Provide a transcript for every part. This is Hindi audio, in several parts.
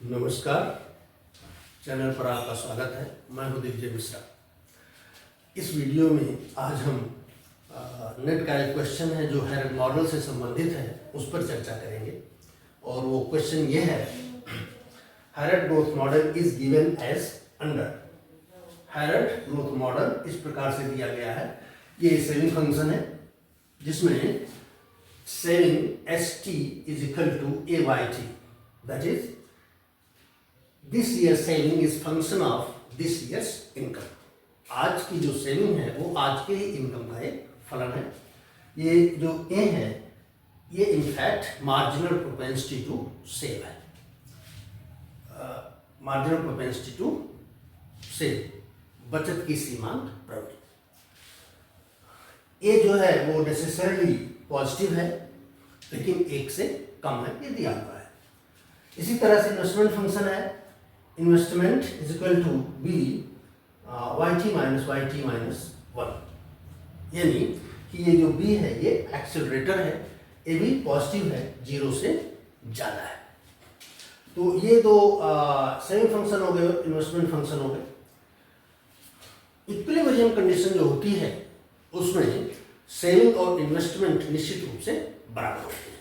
नमस्कार, चैनल पर आपका स्वागत है। मैं हूं दिग्विजय मिश्रा। इस वीडियो में आज हम नेट का एक क्वेश्चन है जो हैरेड मॉडल से संबंधित है, उस पर चर्चा करेंगे। और वो क्वेश्चन ये है, Harrod growth model is given as under. Harrod growth model इस प्रकार से दिया गया है। ये सेविंग फंक्शन है जिसमें saving S T is equal to a Y T, that is this year saving is function of this year's income. आज की जो सेविंग है वो आज के ही इनकम का एक फलन है। ये जो ए है ये in fact marginal propensity to save है। मार्जिनल प्रोपेंसिटी टू सेव, बचत की सीमांत प्रवृत्ति। ए जो है वो नेसेसरली पॉजिटिव है लेकिन एक से कम है, ये दिया हुआ है। इसी तरह से इन्वेस्टमेंट फंक्शन है, investment is equal to B Y T minus one, यानी कि ये जो बी है ये एक्सेलरेटर है, ए भी पॉजिटिव है, जीरो से ज़्यादा है। तो ये दो सेविंग फंक्शन हो गए, इन्वेस्टमेंट फंक्शन हो गए। इक्विलिब्रियम कंडीशन जो होती है उसमें सेविंग और इन्वेस्टमेंट निश्चित रूप से बराबर होते हैं,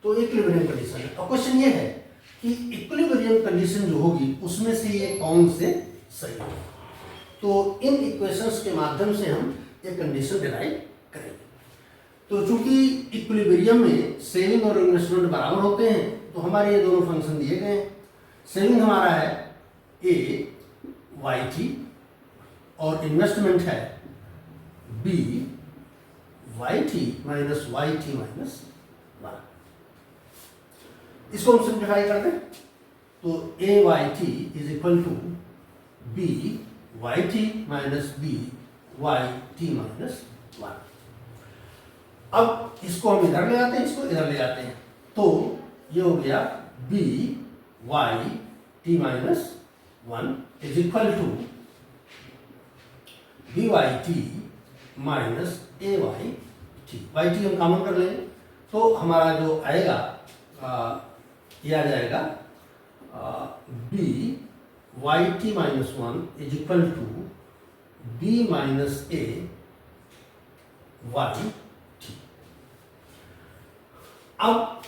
तो इक्विलिब्रियम कंडीशन है। और क्वेश्चन ये है कि इक्विलिब्रियम कंडीशन जो होगी उसमें से ये कौन से सही होगा। तो इन इक्वेशंस के माध्यम से हम ये कंडीशन डिराइव करेंगे। तो चूंकि इक्विलिब्रियम में सेविंग और इन्वेस्टमेंट बराबर होते हैं तो हमारे ये दोनों फंक्शन दिए गए हैं। सेविंग हमारा है ए वाई टी और इन्वेस्टमेंट है B Y T minus one. इसको हम सिंप्लीफाई कर दें तो A Y T is equal to B Y T minus B Y T minus one. अब इसको हम इधर ले आते हैं, इसको इधर ले आते हैं, तो ये हो गया B Y T minus one is equal to B Y T minus A Y T. Y T हम कॉमन कर लेंगे तो हमारा जो आएगा ये आ जाएगा B Y T minus one is equal to B minus A Y T. अब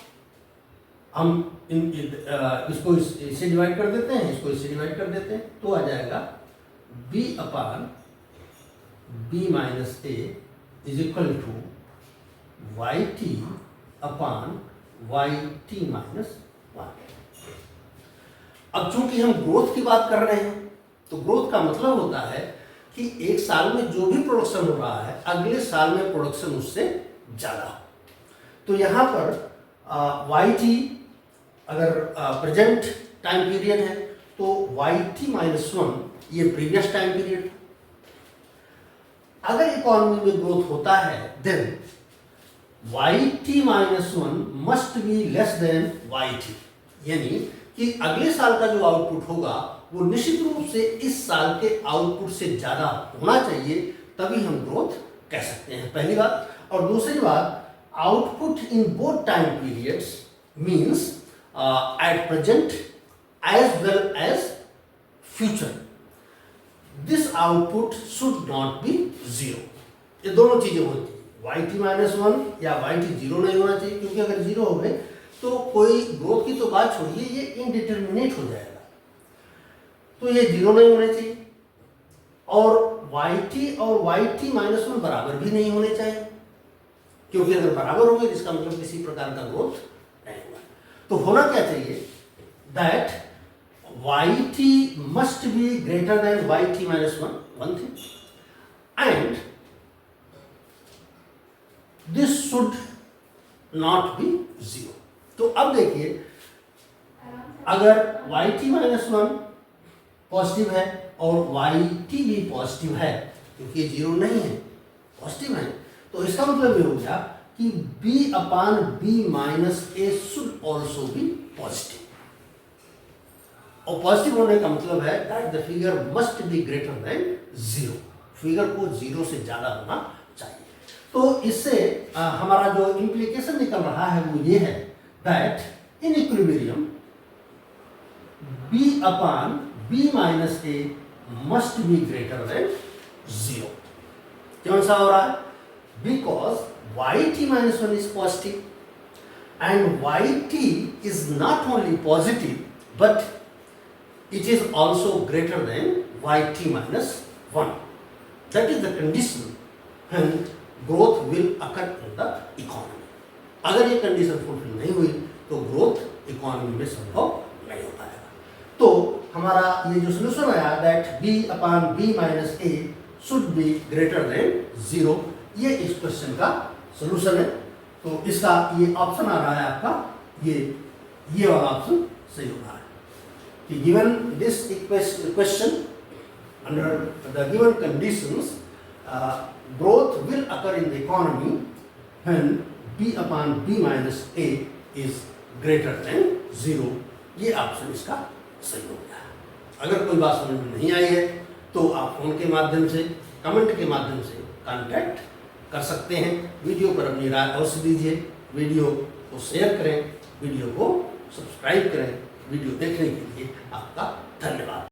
हम इसको इससे डिवाइड कर देते हैं, इसको इससे डिवाइड कर देते हैं, तो आ जाएगा B upon B minus A is equal to Y T upon Y T minus one. अब चूंकि हम ग्रोथ की बात कर रहे हैं तो ग्रोथ का मतलब होता है कि एक साल में जो भी प्रोडक्शन हो रहा है अगले साल में प्रोडक्शन उससे ज़्यादा हो। तो यहाँ पर वाई टी अगर प्रेजेंट टाइम पीरियड है तो वाई टी माइनस वन ये प्रीवियस टाइम पीरियड। अगर इकोनॉमी में ग्रोथ होता है then Y T minus one must be less than Y T, यानी कि अगले साल का जो आउटपुट होगा वो निश्चित रूप से इस साल के आउटपुट से ज़्यादा होना चाहिए, तभी हम ग्रोथ कह सकते हैं, पहली बात। और दूसरी बात, output in both time periods means at present as well as future, this output should not be zero. ये दोनों चीज़ें होती हैं, वाई टी माइनस वन या वाई टी जीरो नहीं होना चाहिए, क्योंकि अगर जीरो हो गए तो कोई ग्रोथ की तो बात छोड़िए, ये इनडिटर्मिनेट हो जाएगा। तो ये जीरो नहीं होने चाहिए और वाई टी और वाई टी माइनस वन बराबर भी नहीं होने चाहिए, क्योंकि अगर बराबर होंगे इसका मतलब किसी प्रकार का ग्रोथ नहीं होगा। तो होना क्या चाहिए, that Y T must be greater than Y T minus one thing, and this should not be zero. तो अब देखिए, अगर Y T minus one positive है और वाई टी भी पॉजिटिव है, क्योंकि ये जीरो नहीं है, पॉजिटिव है, तो इसका मतलब ये हो गया कि B upon B minus A should also be positive. और पॉजिटिव होने का मतलब है that the figure must be greater than zero, figure को जीरो से ज्यादा होना चाहिए। तो इससे हमारा जो इम्प्लीकेशन निकल रहा है वो ये है that in equilibrium b upon b minus a must be greater than 0. क्यों ऐसा हो रहा है? Because yt minus 1 is positive and yt is not only positive but it is also greater than yt minus 1. That is the condition when growth will occur in the economy. अगर ये कंडीशन फुलफिल नहीं हुई तो ग्रोथ इकोनॉमी में संभव नहीं हो पाएगा. तो हमारा ये जो सोल्यूशन आया that b upon b minus a should be greater then 0, ये इस क्वेश्चन का सोल्यूशन है. तो इसका ये ऑप्शन आ रहा है आपका, ये वाला ऑप्शन सही हो रहा है कि given this question under the given conditions growth will occur in the economy when b upon b minus a is greater than 0. ये ऑप्शन इसका सही हो गया. अगर कोई बात समझ में नहीं आई है तो आप फोन के माध्यम से, कमेंट के माध्यम से कांटेक्ट कर सकते हैं. वीडियो पर अपनी राय अवश्य दीजिए, वीडियो को शेयर करें, वीडियो को सब्सक्राइब करें. वीडियो देखने के लिए आपका धन्यवाद.